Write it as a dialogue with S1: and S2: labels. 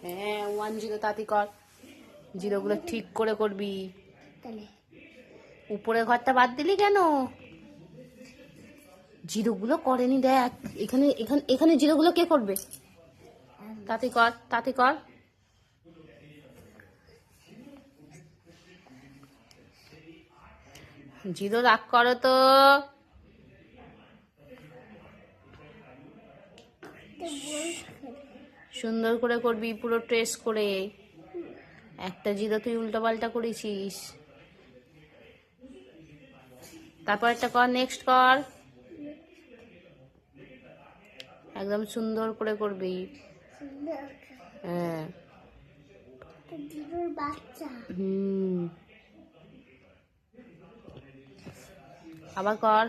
S1: হ্যাঁ 1 0 তাড়াতাড়ি কর। জিরোগুলো ঠিক করে করবি। উপরের ঘরটা বাদ দিলি কেন? জিরোগুলো করেনি দেখ। এখানে এখানে এখানে জিরোগুলো কে করবে? তাড়াতাড়ি কর, তাড়াতাড়ি কর। জিরো রাগ করো তো। সুন্দর করে করবি, পুরো ট্রেস করে। একটা জিরো তুই উল্টো পাল্টা করেছিস। তারপর একটা কর, নেক্সট কর। একদম সুন্দর করে করবি। হ্যাঁ আবার কর।